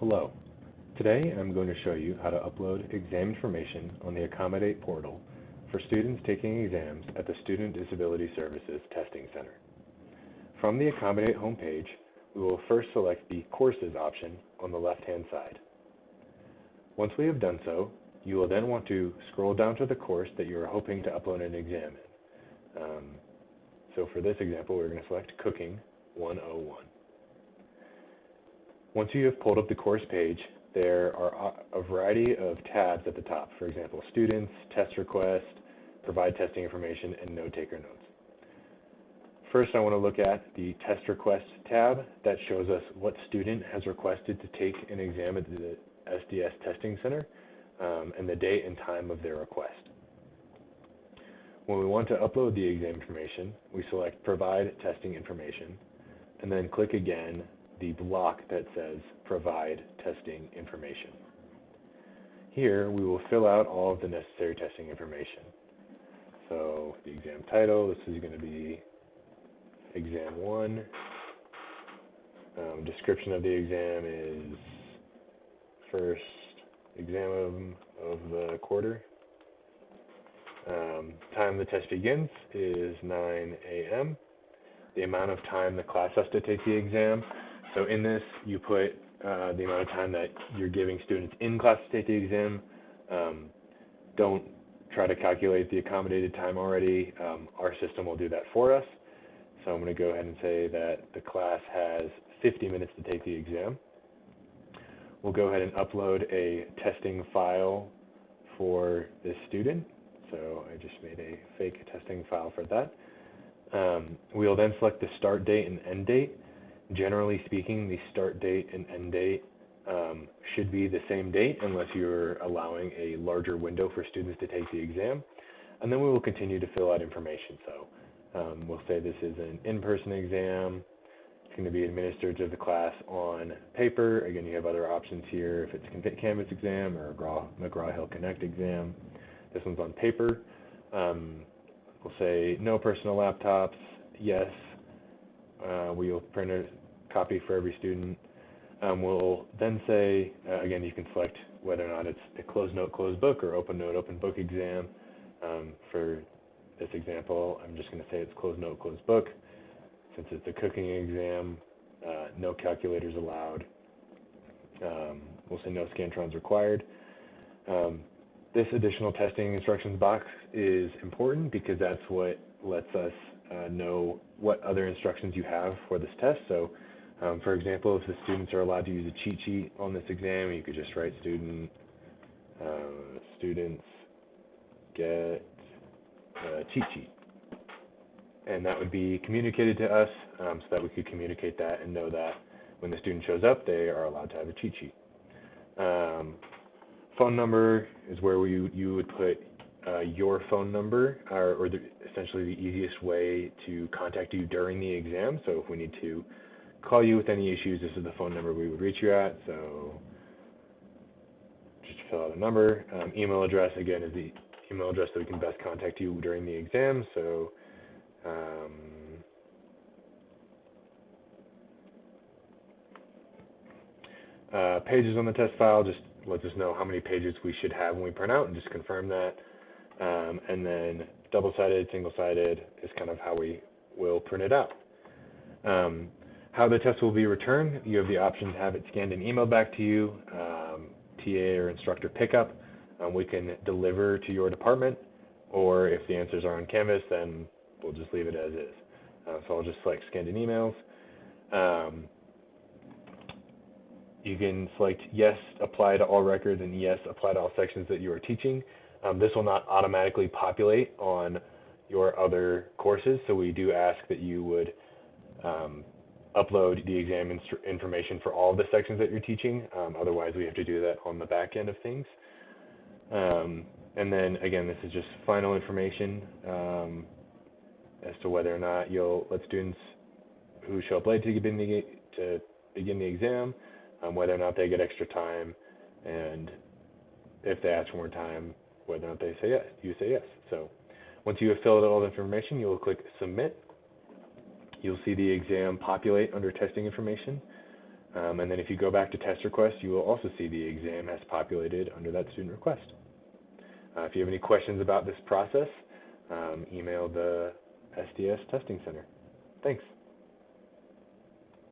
Hello. Today I'm going to show you how to upload exam information on the Accommodate portal for students taking exams at the Student Disability Services Testing Center. From the Accommodate homepage, we will first select the Courses option on the left-hand side. Once we have done so, you will then want to scroll down to the course that you are hoping to upload an exam in. So for this example, we're going to select Cooking 101. Once you have pulled up the course page, there are a variety of tabs at the top. For example, Students, Test Request, Provide Testing Information, and Note Taker Notes. First, I want to look at the Test Request tab that shows us what student has requested to take an exam at the SDS Testing Center and the date and time of their request. When we want to upload the exam information, we select Provide Testing Information and then click again the block that says Provide Testing Information. Here, we will fill out all of the necessary testing information. So the exam title, this is going to be Exam 1. Description of the exam is first exam of the quarter. Time the test begins is 9 a.m. The amount of time the class has to take the exam. So in this, you put the amount of time that you're giving students in class to take the exam. Don't try to calculate the accommodated time already. Our system will do that for us. So I'm going to go ahead and say that the class has 50 minutes to take the exam. We'll go ahead and upload a testing file for this student. So I just made a fake testing file for that. We'll then select the start date and end date. Generally speaking, the start date and end date should be the same date unless you're allowing a larger window for students to take the exam. And then we will continue to fill out information. So we'll say this is an in-person exam. It's going to be administered to the class on paper. Again, you have other options here if it's a Canvas exam or a McGraw-Hill Connect exam. This one's on paper. We'll say no personal laptops, yes. We will print a copy for every student. We'll then say, again, you can select whether or not it's a closed note, closed book, or open note, open book exam. For this example, I'm just going to say it's closed note, closed book. Since it's a cooking exam, no calculators allowed. We'll say no Scantrons required. This additional testing instructions box is important because that's what lets us know what other instructions you have for this test. So, for example, if the students are allowed to use a cheat sheet on this exam, you could just write students get a cheat sheet. And that would be communicated to us so that we could communicate that and know that when the student shows up, they are allowed to have a cheat sheet. Phone number is where you would put your phone number, or essentially the easiest way to contact you during the exam. So if we need to call you with any issues, this is the phone number we would reach you at. So just fill out a number. Email address, again, is the email address that we can best contact you during the exam. So pages on the test file just lets us know how many pages we should have when we print out and just confirm that. And then double-sided, single-sided is kind of how we will print it out. How the test will be returned, you have the option to have it scanned and emailed back to you, TA or instructor pickup. We can deliver to your department, or if the answers are on Canvas, then we'll just leave it as is. So I'll just select scanned and emails. You can select yes, apply to all records, and yes, apply to all sections that you are teaching. This will not automatically populate on your other courses, so we do ask that you would upload the exam information for all of the sections that you're teaching. Otherwise, we have to do that on the back end of things. And then, again, this is just final information as to whether or not you'll let students who show up late to begin the exam, whether or not they get extra time, and if they ask for more time, whether or not they say yes, you say yes. So once you have filled out all the information, you will click Submit. You'll see the exam populate under testing information. And then if you go back to test request, you will also see the exam has populated under that student request. If you have any questions about this process, email the SDS Testing Center. Thanks.